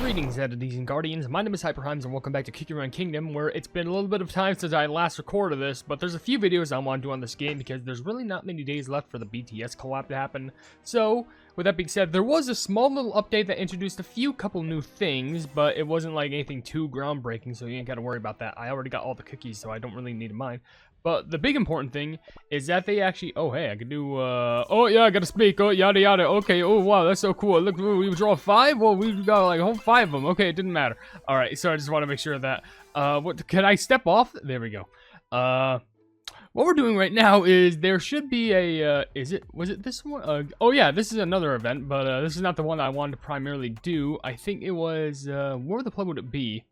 Greetings, entities and guardians. My name is HyperHimes, and welcome back to Kicking Kingdom, where it's been a little bit of time since I last recorded this, but there's a few videos I want to do on this game because there's really not many days left for the BTS collab to happen. So, with that being said, there was a small little update that introduced a couple new things, but it wasn't like anything too groundbreaking, so you ain't gotta worry about that. I already got all the cookies, so I don't really need mine. But the big important thing is that they actually, oh hey, I can do, oh yeah, I gotta speak, oh yada yada, okay, oh wow, that's so cool. Look, we draw 5, well we got like a whole 5 of them, okay, it didn't matter. Alright, so I just want to make sure that, what, can I step off? There we go. What we're doing right now is there should be a, was it this one? Oh yeah, this is another event, but this is not the one I wanted to primarily do. I think it was, where the plug would it be?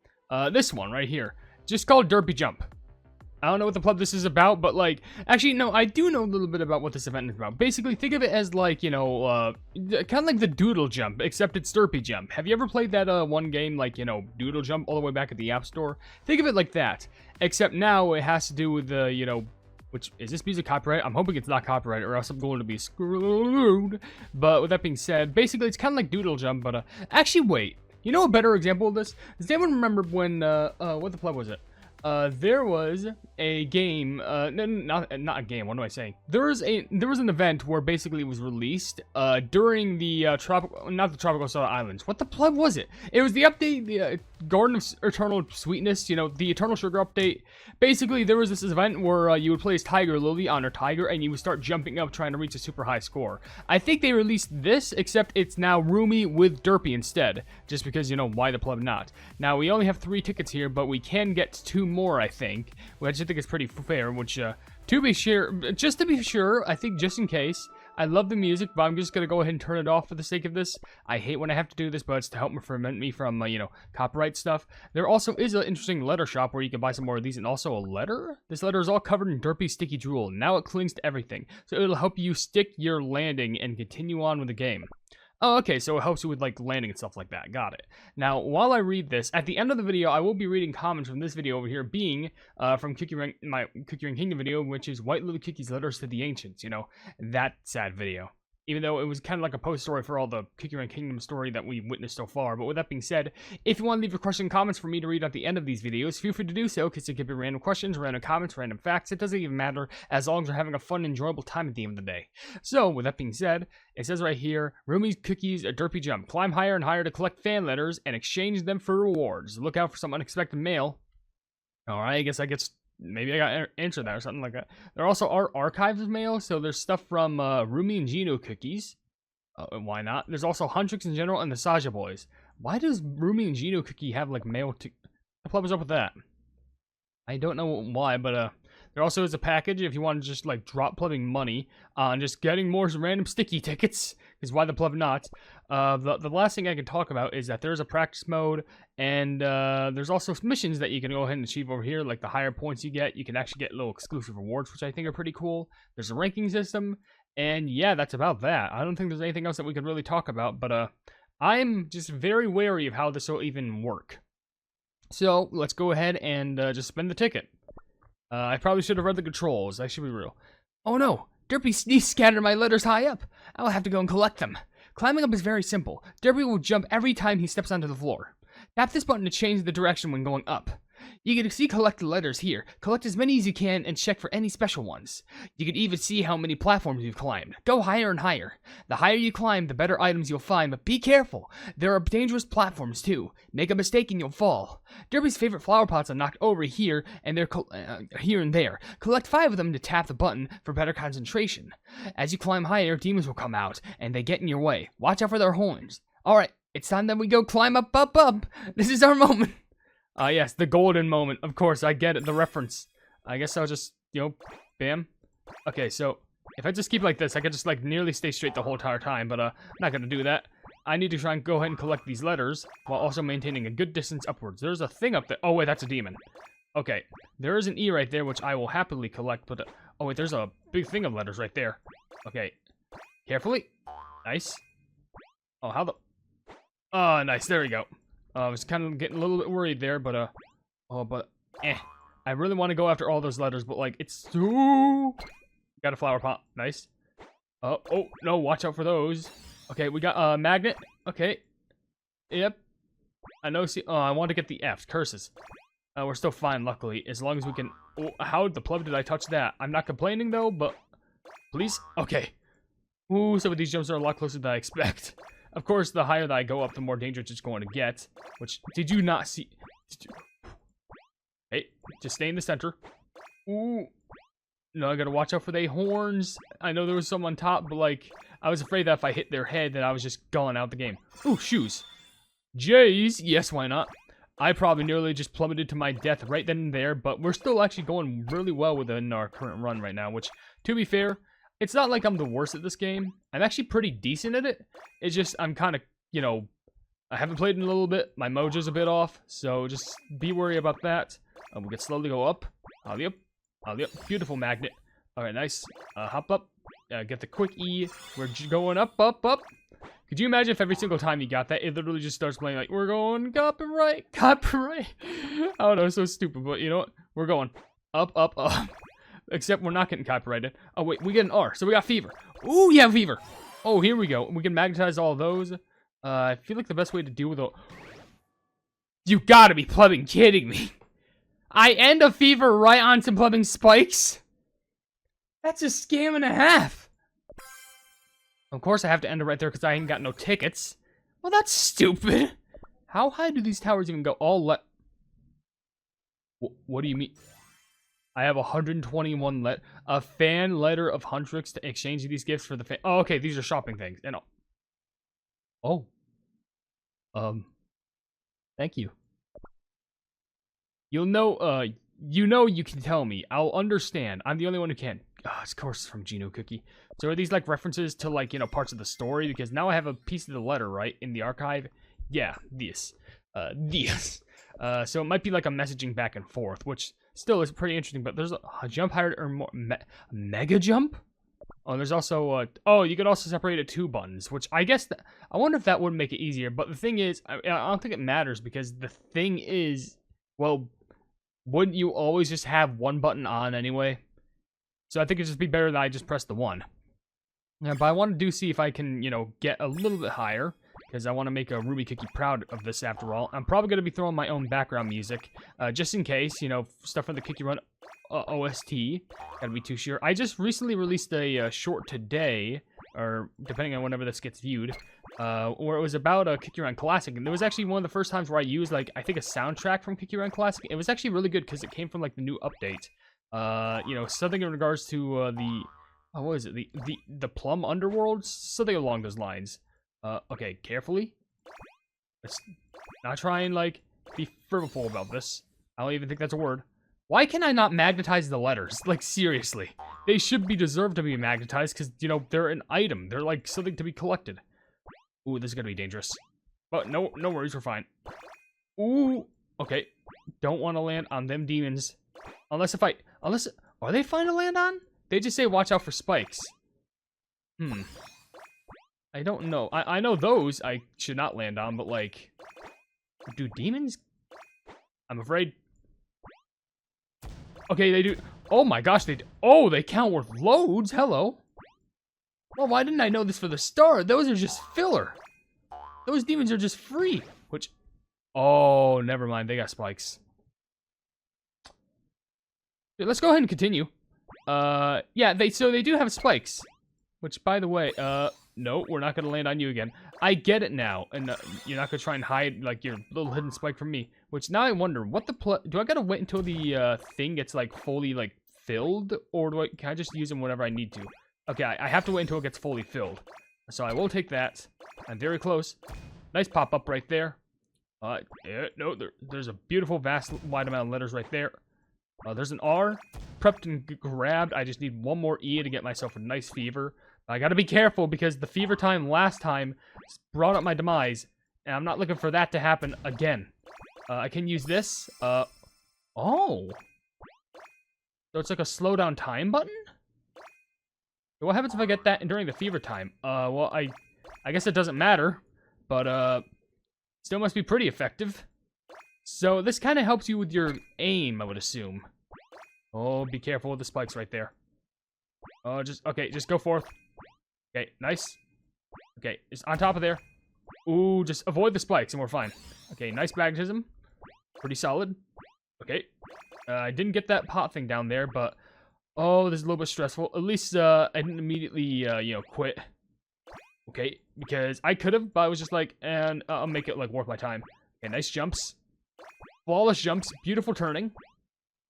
This one right here, just called Derpy Jump. I don't know what the plug this is about, but like, actually, no, I do know a little bit about what this event is about. Basically, think of it as like, you know, kind of like the Doodle Jump, except it's Derpy Jump. Have you ever played that one game, like, you know, Doodle Jump all the way back at the App Store? Think of it like that, except now it has to do with the, you know, which, is this music copyright? I'm hoping it's not copyright, or else I'm going to be screwed. But with that being said, basically, it's kind of like Doodle Jump, but, actually, wait. You know a better example of this? Does anyone remember when, what the plug was it? There was a game, not a game, what am I saying? There was an event where basically it was released, during the, not the Tropical Soda Islands. What the plug was it? It was the update, the, Garden of Eternal Sweetness, you know, the Eternal Sugar update. Basically, there was this event where, you would play as Tiger Lily on her Tiger, and you would start jumping up trying to reach a super high score. I think they released this, except it's now Rumi with Derpy instead, just because, you know, why the plug not? Now, we only have 3 tickets here, but we can get 2 more, I think, which I think is pretty fair, which, to be sure, I think just in case, I love the music, but I'm just gonna go ahead and turn it off for the sake of this. I hate when I have to do this, but it's to help prevent me from, you know, copyright stuff. There also is an interesting letter shop where you can buy some more of these, and also a letter? This letter is all covered in Derpy sticky drool. Now it clings to everything, so it'll help you stick your landing and continue on with the game. Oh, okay, so it helps you with, like, landing and stuff like that. Got it. Now, while I read this, at the end of the video, I will be reading comments from this video over here, being, from my Cookie Ring Kingdom video, which is White Little Cookie's Letters to the Ancients, you know, that sad video. Even though it was kind of like a post story for all the Cookie Ring Kingdom story that we've witnessed so far. But with that being said, if you want to leave your question and comments for me to read at the end of these videos, feel free to do so, because it could be random questions, random comments, random facts. It doesn't even matter, as long as we're having a fun, enjoyable time at the end of the day. So, with that being said, it says right here, Rumi's Cookies, a Derpy Jump. Climb higher and higher to collect fan letters and exchange them for rewards. Look out for some unexpected mail. Alright, I guess maybe I got answered that or something like that. There also are archives of mail, so there's stuff from Rumi and Gino Cookies. Why not? There's also Huntrix in general and the Saja Boys. Why does Rumi and Gino Cookie have like mail to... What was up with that? I don't know why, but there also is a package if you want to just like drop plubbing money on just getting more random sticky tickets. Because why the plug not? The last thing I can talk about is that there's a practice mode, and there's also missions that you can go ahead and achieve over here. Like the higher points you get can actually get little exclusive rewards, which I think are pretty cool. There's a ranking system, and yeah, that's about that. I don't think there's anything else that we could really talk about, but I'm just very wary of how this will even work. So let's go ahead and just spend the ticket. I probably should have read the controls. I should be real. Oh no! Derpy scattered my letters high up. I'll have to go and collect them. Climbing up is very simple. Derpy will jump every time he steps onto the floor. Tap this button to change the direction when going up. You can see collected letters here. Collect as many as you can and check for any special ones. You can even see how many platforms you've climbed. Go higher and higher. The higher you climb, the better items you'll find, but be careful. There are dangerous platforms too. Make a mistake and you'll fall. Derpy's favorite flower pots are knocked over here and here and there. Collect 5 of them to tap the button for better concentration. As you climb higher, demons will come out, and they get in your way. Watch out for their horns. Alright, it's time that we go climb up, up, up. This is our moment. Yes, the golden moment. Of course, I get it, the reference. I guess I'll just, you know, bam. Okay, so, if I just keep like this, I could just, like, nearly stay straight the whole entire time, but, I'm not gonna do that. I need to try and go ahead and collect these letters, while also maintaining a good distance upwards. There's a thing up there. Oh, wait, that's a demon. Okay, there is an E right there, which I will happily collect, but, oh, wait, there's a big thing of letters right there. Okay, carefully. Nice. Oh, how the... Oh, nice, there we go. I was kind of getting a little bit worried there, but, I really want to go after all those letters, but, like, it's so... Got a flower pot. Nice. Oh, no, watch out for those. Okay, we got a magnet. Okay. Yep. I know. See, oh, I want to get the F. Curses. We're still fine, luckily, as long as we can. Oh, how the pleb did I touch that? I'm not complaining though, but please. Okay. Ooh, some of these jumps are a lot closer than I expect. Of course, the higher that I go up, the more dangerous it's going to get. Which did you not see? Hey, just stay in the center. Ooh. No, I gotta watch out for the horns. I know there was some on top, but like, I was afraid that if I hit their head, that I was just going out the game. Ooh, shoes. Jays. Yes, why not? I probably nearly just plummeted to my death right then and there, but we're still actually going really well within our current run right now, which, to be fair, it's not like I'm the worst at this game. I'm actually pretty decent at it. It's just, I'm kind of, you know, I haven't played in a little bit. My mojo's a bit off, so just be wary about that. We can slowly go up. Ollie up. Ollie up. Beautiful magnet. Alright, nice. Hop up. Get the quick E. We're going up, up, up. Could you imagine if every single time you got that, it literally just starts playing like, we're going copyright, copyright. I don't know, so stupid, but you know what? We're going up, up, up. Except we're not getting copyrighted. Oh, wait, we get an R, so we got fever. Ooh, yeah, fever. Oh, here we go. We can magnetize all of those. I feel like the best way to deal with it... You gotta be plumbing kidding me. I end a fever right on some plumbing spikes? That's a scam and a half. Of course I have to end it right there because I ain't got no tickets. Well, that's stupid. How high do these towers even go? All What do you mean? I have 121 a fan letter of hundreds to exchange these gifts for the fan. Oh, okay, these are shopping things. And oh. Thank you. You'll know, you can tell me. I'll understand. I'm the only one who can. Oh, of course, from Geno Cookie. So are these, like, references to, like, you know, parts of the story? Because now I have a piece of the letter, right, in the archive. Yeah, this. So it might be, like, a messaging back and forth, which still is pretty interesting. But there's a jump higher or more. Mega jump? Oh, there's also, oh, you could also separate it 2 buttons, which I guess, I wonder if that would make it easier. But the thing is, I don't think it matters, because the thing is, well, wouldn't you always just have 1 button on anyway? So I think it'd just be better that I just press the 1. Yeah, but I want to see if I can, you know, get a little bit higher, because I want to make a Rumi Cookie proud of this after all. I'm probably going to be throwing my own background music, just in case, you know, stuff from the Cookie Run OST. Gotta be too sure. I just recently released a short today, or depending on whenever this gets viewed, where it was about a Cookie Run Classic, and it was actually one of the first times where I used, like, I think a soundtrack from Cookie Run Classic. It was actually really good because it came from, like, the new update. You know, something in regards to what is it? The Plum Underworld? Something along those lines. Okay, carefully. Let's not try and, like, be frivolous about this. I don't even think that's a word. Why can I not magnetize the letters? Like, seriously. They should be deserved to be magnetized because, you know, they're an item. They're, like, something to be collected. Ooh, this is gonna be dangerous. But no worries, we're fine. Ooh, okay. Don't want to land on them demons. Unless, are they fine to land on? They just say watch out for spikes. I don't know. I know those I should not land on, but, like, do demons? I'm afraid. Okay, they do. Oh my gosh, they do. Oh, they count worth loads. Hello. Well, why didn't I know this for the start? Those are just filler. Those demons are just free. Which, oh, never mind. They got spikes. Let's go ahead and continue. Yeah, so they do have spikes. Which, by the way, no, we're not gonna land on you again. I get it now, and you're not gonna try and hide, like, your little hidden spike from me. Which, now I wonder, what do I gotta wait until the, thing gets, like, fully, like, filled? Or can I just use them whenever I need to? Okay, I have to wait until it gets fully filled. So I will take that. I'm very close. Nice pop-up right there. No, there's a beautiful, vast, wide amount of letters right there. There's an R. Prepped and grabbed. I just need 1 more E to get myself a nice fever. I gotta be careful because the fever time last time brought up my demise. And I'm not looking for that to happen again. I can use this. Oh. So it's like a slow down time button? What happens if I get that during the fever time? Well, I guess it doesn't matter. But, still must be pretty effective. So this kind of helps you with your aim, I would assume. Oh, be careful with the spikes right there. Oh, just go forth. Okay, nice. Okay, it's on top of there. Ooh, just avoid the spikes and we're fine. Okay, nice magnetism. Pretty solid. Okay. I didn't get that pot thing down there, but... Oh, this is a little bit stressful. At least, I didn't immediately, you know, quit. Okay, because I could have, but I was just like, and I'll make it, like, worth my time. Okay, nice jumps. Flawless jumps. Beautiful turning.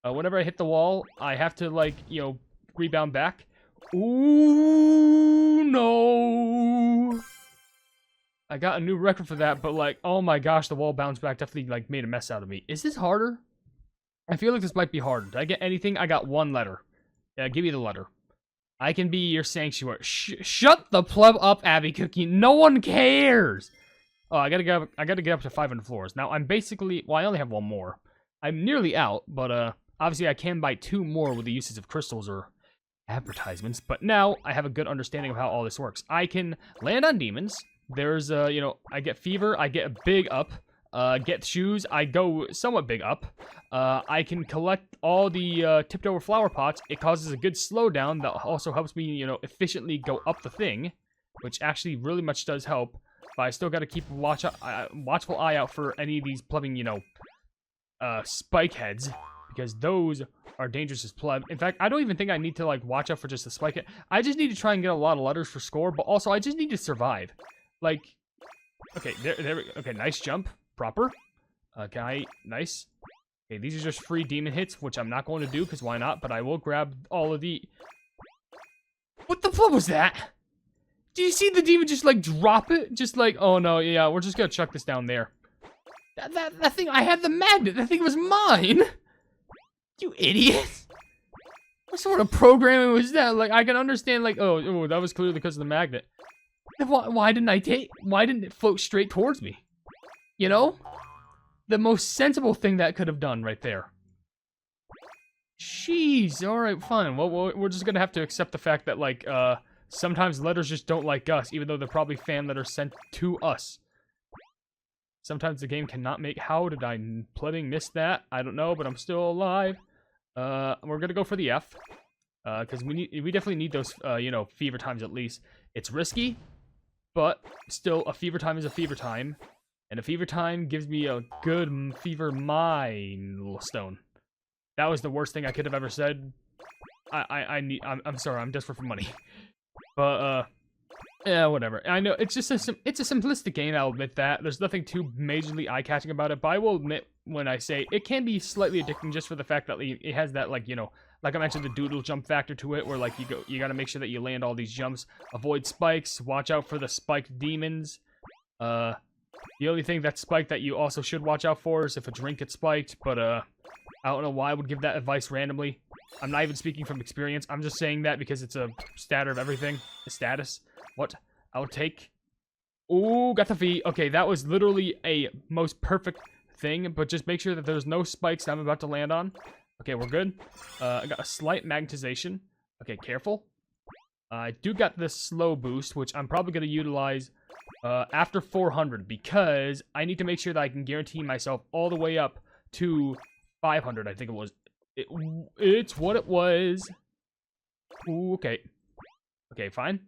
Whenever I hit the wall, I have to, like, you know, rebound back. Ooh, no. I got a new record for that, but, like, oh my gosh, the wall bounced back. Definitely, like, made a mess out of me. Is this harder? I feel like this might be harder. Did I get anything? I got one letter. Yeah, give me the letter. I can be your sanctuary. Shut the pleb up, Abby Cookie. No one cares. Oh, I gotta get up to 500 floors. Now, I'm basically... Well, I only have one more. I'm nearly out, but, obviously I can buy 2 more with the uses of crystals or advertisements. But now, I have a good understanding of how all this works. I can land on demons. There's, you know, I get fever. I get a big up. Get shoes, I go somewhat big up. I can collect all the tipped over flower pots. It causes a good slowdown that also helps me, you know, efficiently go up the thing, which actually really much does help. But I still got to keep a watchful eye out for any of these plumbing, you know, spike heads, because those are dangerous as pleb. In fact, I don't even think I need to, like, watch out for just the spike head. I just need to try and get a lot of letters for score, but also I just need to survive. Like, okay, there we go. Okay, nice jump. Proper. Okay, nice. Okay, these are just free demon hits, which I'm not going to do, because why not? But I will grab all of the... What the fuck was that? Do you see the demon just, like, drop it? Just like, oh no, yeah, we're just gonna chuck this down there. That thing, I had the magnet. That thing was mine. You idiot. What sort of programming was that? Like, I can understand, like, oh, that was clearly because of the magnet. Why didn't it float straight towards me? You know? The most sensible thing that could have done right there. Jeez, alright, fine. Well, we're just gonna have to accept the fact that, like, sometimes letters just don't like us, even though they're probably fan letters sent to us. Sometimes the game cannot make... How did I plebbing miss that? I don't know, but I'm still alive. We're gonna go for the F. Because we definitely need those, you know, fever times at least. It's risky, but still, a fever time is a fever time. And a fever time gives me a good fever milestone. That was the worst thing I could have ever said. I'm sorry, I'm desperate for money. But, yeah, whatever. I know, it's just it's a simplistic game, I'll admit that. There's nothing too majorly eye-catching about it, but I will admit when I say it can be slightly addicting just for the fact that it has that, like, you know, like I mentioned, the doodle jump factor to it, where, like, you gotta make sure that you land all these jumps, avoid spikes, watch out for the spiked demons. The only thing that's spiked that you also should watch out for is if a drink gets spiked, but, I don't know why I would give that advice randomly. I'm not even speaking from experience. I'm just saying that because it's a status of everything. A status. What? I'll take. Ooh, got the V. Okay, that was literally a most perfect thing, but just make sure that there's no spikes that I'm about to land on. Okay, we're good. I got a slight magnetization. Okay, careful. I do got this slow boost, which I'm probably going to utilize after 400, because I need to make sure that I can guarantee myself all the way up to 500, I think it was. It's what it was. Ooh, okay. Okay, fine.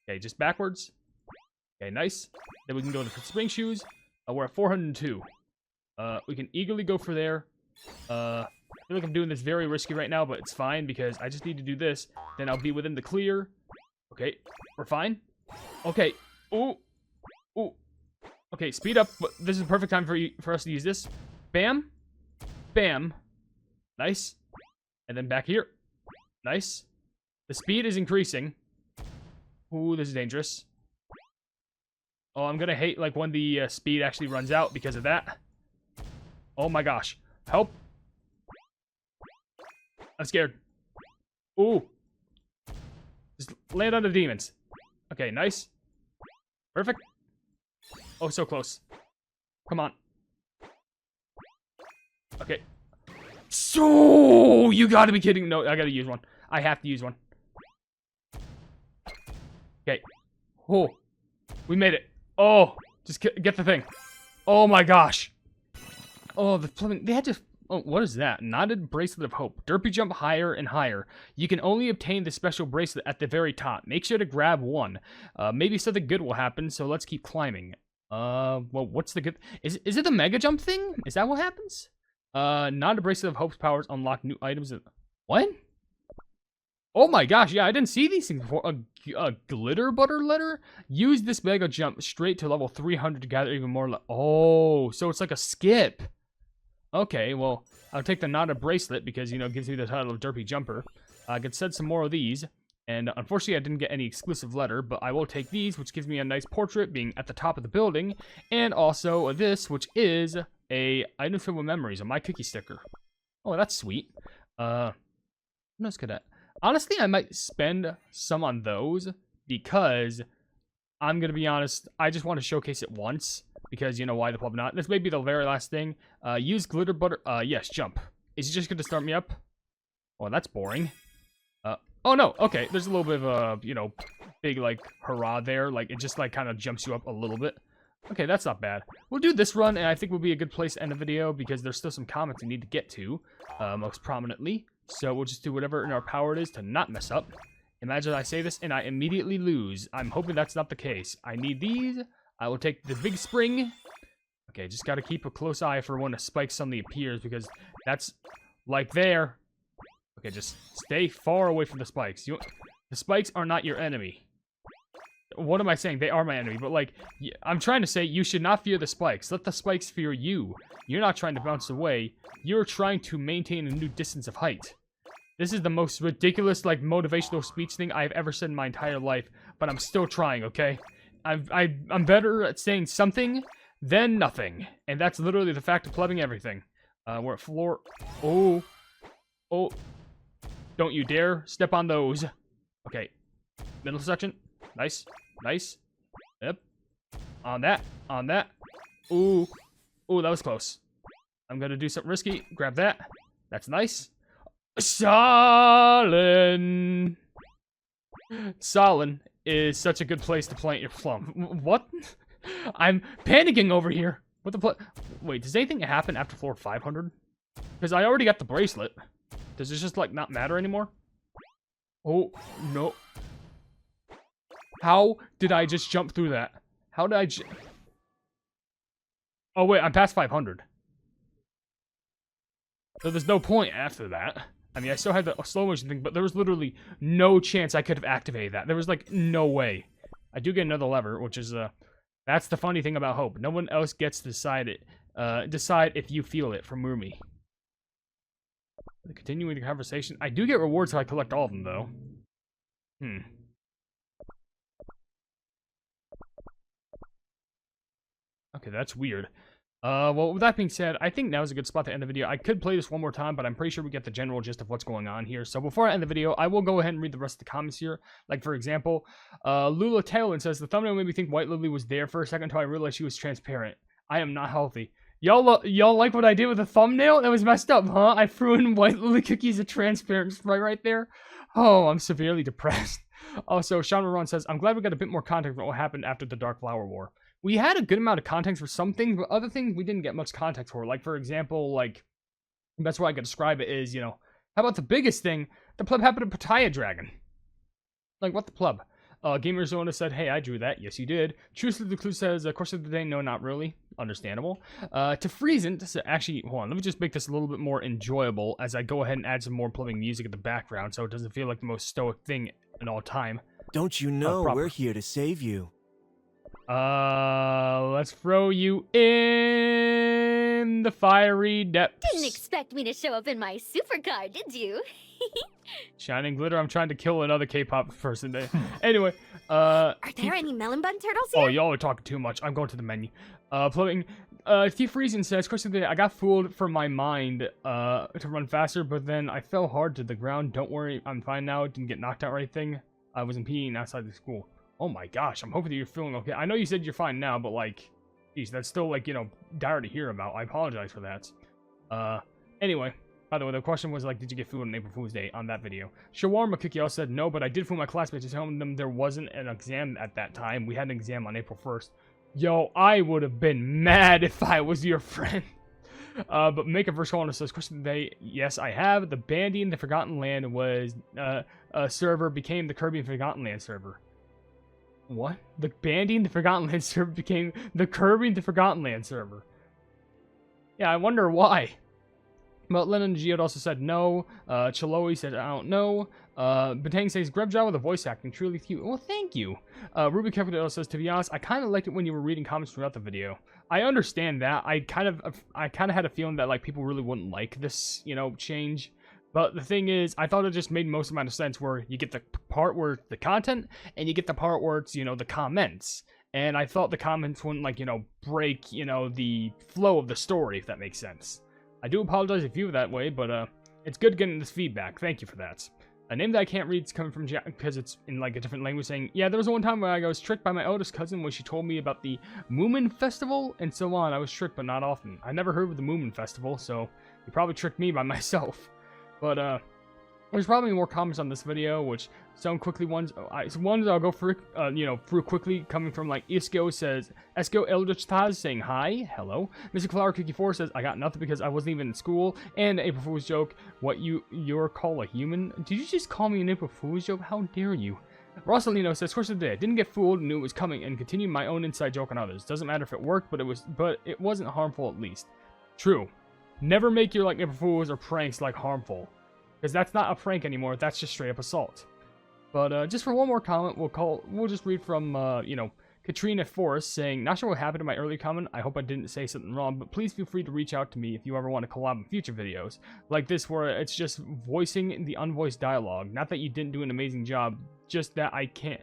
Okay, just backwards. Okay, nice. Then we can go to spring shoes. We're at 402. We can eagerly go for there. I feel like I'm doing this very risky right now, but it's fine because I just need to do this. Then I'll be within the clear. Okay, we're fine. Okay. Ooh. Ooh. Okay, speed up. But this is the perfect time for us to use this. Bam. Bam. Nice. And then back here. Nice. The speed is increasing. Ooh, this is dangerous. Oh, I'm gonna hate, like, when the speed actually runs out because of that. Oh my gosh. Help. I'm scared. Ooh. Just land on the demons. Okay, nice. Perfect. Oh, so close. Come on. Okay. So, you gotta be kidding. No, I gotta use one. I have to use one. Okay. Oh. We made it. Oh. Just get the thing. Oh my gosh. Oh, the plumbing. They had to Oh, what is that? Knotted Bracelet of Hope. Derpy jump higher and higher. You can only obtain the special bracelet at the very top. Make sure to grab one. Maybe something good will happen, so let's keep climbing. Well, what's the good... Is it the mega jump thing? Is that what happens? Knotted Bracelet of Hope's powers unlock new items. What? Oh my gosh, yeah, I didn't see these things before. A glitter butter letter? Use this mega jump straight to level 300 to gather even more... Oh, so it's like a skip. Okay, well, I'll take the knotted bracelet because, you know, it gives me the title of Derpy Jumper. I could set some more of these, and unfortunately I didn't get any exclusive letter, but I will take these, which gives me a nice portrait being at the top of the building, and also this, which is a item filled with memories, a My Cookie sticker. Oh, that's sweet. What else could I... Honestly, I might spend some on those because I'm going to be honest, I just want to showcase it once. Because, you know, why the club not? This may be the very last thing. Use glitter butter. Yes, jump. Is it just going to start me up? Oh, that's boring. Oh, no. Okay, there's a little bit of a, you know, big, like, hurrah there. Like, it just, like, kind of jumps you up a little bit. Okay, that's not bad. We'll do this run, and I think will be a good place to end the video because there's still some comments we need to get to, most prominently. So we'll just do whatever in our power it is to not mess up. Imagine I say this and I immediately lose. I'm hoping that's not the case. I need these. I will take the big spring. Okay, just gotta keep a close eye for when a spike suddenly appears because that's like there. Okay, just stay far away from the spikes. The spikes are not your enemy. What am I saying? They are my enemy, but like, I'm trying to say you should not fear the spikes. Let the spikes fear you. You're not trying to bounce away. You're trying to maintain a new distance of height. This is the most ridiculous, like, motivational speech thing I've ever said in my entire life, but I'm still trying, okay? I'm better at saying something than nothing. And that's literally the fact of clubbing everything. We're at floor... Oh. Oh. Don't you dare step on those. Okay. Middle section. Nice. Nice. Yep. On that. On that. Ooh. Ooh, that was close. I'm gonna do something risky. Grab that. That's nice. Solin. Solin is such a good place to plant your plum. What? I'm panicking over here. What the Wait, does anything happen after floor 500? Because I already got the bracelet. Does it just, like, not matter anymore? Oh, no. How did I just jump through that? How did I Oh, wait, I'm past 500. So there's no point after that. I mean, I still had the slow motion thing, but there was literally no chance I could have activated that. There was, like, no way. I do get another lever, which is, that's the funny thing about Hope. No one else gets to decide if you feel it from Rumi. Continuing the conversation. I do get rewards if I collect all of them, though. Okay, that's weird. Well, with that being said, I think now is a good spot to end the video. I could play this one more time, but I'm pretty sure we get the general gist of what's going on here. So before I end the video, I will go ahead and read the rest of the comments here. Like, for example, Lula Taylor says, the thumbnail made me think White Lily was there for a second until I realized she was transparent. I am not healthy. Y'all like what I did with the thumbnail? That was messed up, huh? I threw in White Lily cookies, a transparent sprite right there. Oh, I'm severely depressed. Also, Sean Moran says, I'm glad we got a bit more context about what happened after the Dark Flower War. We had a good amount of context for some things, but other things we didn't get much context for. Like, for example, like, the best way I could describe it is, you know, how about the biggest thing? The pleb happened to Pattaya Dragon. Like, what the pleb? Gamerzona said, hey, I drew that. Yes, you did. Truth of the Clue says, question of the day, no, not really. Understandable. To Friesent, so actually, hold on, let me just make this a little bit more enjoyable as I go ahead and add some more plumbing music in the background so it doesn't feel like the most stoic thing in all time. Don't you know we're here to save you? Let's throw you in the fiery depths. Didn't expect me to show up in my supercar, did you? Shining glitter, I'm trying to kill another K-pop person there. Anyway, Are there any melon bun turtles here? Oh, y'all are talking too much. I'm going to the menu. Plumbing. Thief Reason says, question of the day, I got fooled for my mind to run faster, but then I fell hard to the ground. Don't worry, I'm fine now. Didn't get knocked out or anything. I was peeing outside the school. Oh my gosh, I'm hoping that you're feeling okay. I know you said you're fine now, but like, geez, that's still like, you know, dire to hear about. I apologize for that. Anyway, by the way, the question was like, did you get food on April Fool's Day on that video? Shawarma Cookie also said no, but I did fool my classmates telling them there wasn't an exam at that time. We had an exam on April 1st. Yo, I would have been mad if I was your friend. But make a verse call says, question of the day, yes, I have. The Bandy in the Forgotten Land was a server became the Kirby and Forgotten Land server. What? The Bandy in the Forgotten Land server became the Kirby and the Forgotten Land server. Yeah, I wonder why. But Lennon Geode also said no. Chiloe said, I don't know. Batang says, great job with the voice acting. Truly cute. Well, thank you. Ruby Kevin says, to be honest, I kind of liked it when you were reading comments throughout the video. I understand that. I kind of had a feeling that like people really wouldn't like this, you know, change. But the thing is, I thought it just made most amount of sense where you get the part where it's the content and you get the part where it's, you know, the comments. And I thought the comments wouldn't, like, you know, break, you know, the flow of the story, if that makes sense. I do apologize if you feel that way, but it's good getting this feedback. Thank you for that. A name that I can't read is coming from Jack because it's in like a different language saying, yeah, there was one time where I was tricked by my eldest cousin when she told me about the Moomin Festival and so on. I was tricked, but not often. I never heard of the Moomin Festival, so you probably tricked me by myself. But there's probably more comments on this video, which some quickly ones. Ones I'll go through, through quickly. Coming from like Isco says, Esco Eldritch Taz saying hi, hello. Mr. Flower Cookie 4 says, I got nothing because I wasn't even in school. And April Fool's joke, what you're called a human? Did you just call me an April Fool's joke? How dare you? Rosalino says, course of the day, I didn't get fooled, knew it was coming, and continued my own inside joke on others. Doesn't matter if it worked, but it wasn't harmful at least. True. Never make your like April Fools or pranks like harmful. Because that's not a prank anymore, that's just straight up assault. But just for one more comment, we'll just read from, Katrina Forrest saying, not sure what happened to my earlier comment, I hope I didn't say something wrong, but please feel free to reach out to me if you ever want to collab in future videos. Like this where it's just voicing the unvoiced dialogue. Not that you didn't do an amazing job, just that I can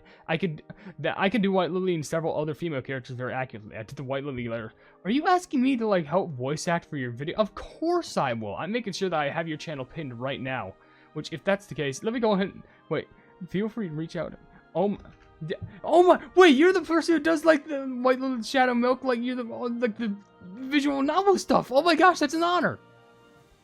do White Lily and several other female characters very accurately. I did the White Lily letter. Are you asking me to like help voice act for your video? Of course I will. I'm making sure that I have your channel pinned right now. Which, if that's the case, let me go ahead and wait. Feel free to reach out. Oh my! Wait, you're the person who does like the White Lily Shadow Milk, like you're the visual novel stuff. Oh my gosh, that's an honor.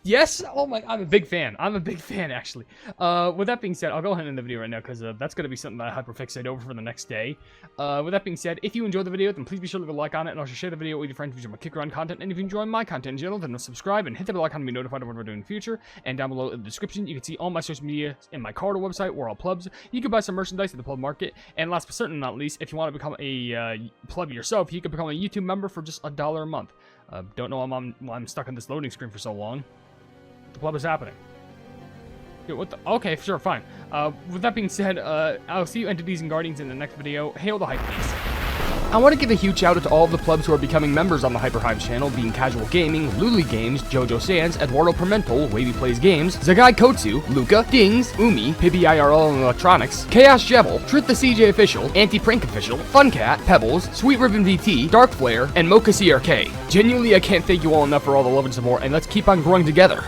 Yes? Oh my, I'm a big fan. I'm a big fan, actually. With that being said, I'll go ahead and end the video right now, because that's going to be something that I hyperfixate over for the next day. With that being said, if you enjoyed the video, then please be sure to leave a like on it, and also share the video with your friends if you enjoy my kick around content. And if you enjoy my content in general, then subscribe and hit the bell icon to be notified of what we're doing in the future. And down below in the description, you can see all my social media and my Carter website, where all plebs. You can buy some merchandise at the pleb market. And last but certainly not least, if you want to become a pleb yourself, you can become a YouTube member for just $1 a month. Don't know why I'm stuck on this loading screen for so long. The pleb is happening. Dude, what the? Okay, sure, fine. With that being said, I'll see you entities and guardians in the next video. Hail the Hypenese. I want to give a huge shout out to all of the plebs who are becoming members on the HyperHimes channel, being Casual Gaming, Luli Games, Jojo Sands, Eduardo Pimentel, Wavy Plays Games, Zagai Kotsu, Luca, Dings, Umi, Pibby IRL and Electronics, Chaos Jebel, Truth the CJ Official, Anti-Prank Official, Funcat, Pebbles, Sweet Ribbon VT, Dark Flare, and Mocha CRK. Genuinely, I can't thank you all enough for all the love and support, and let's keep on growing together.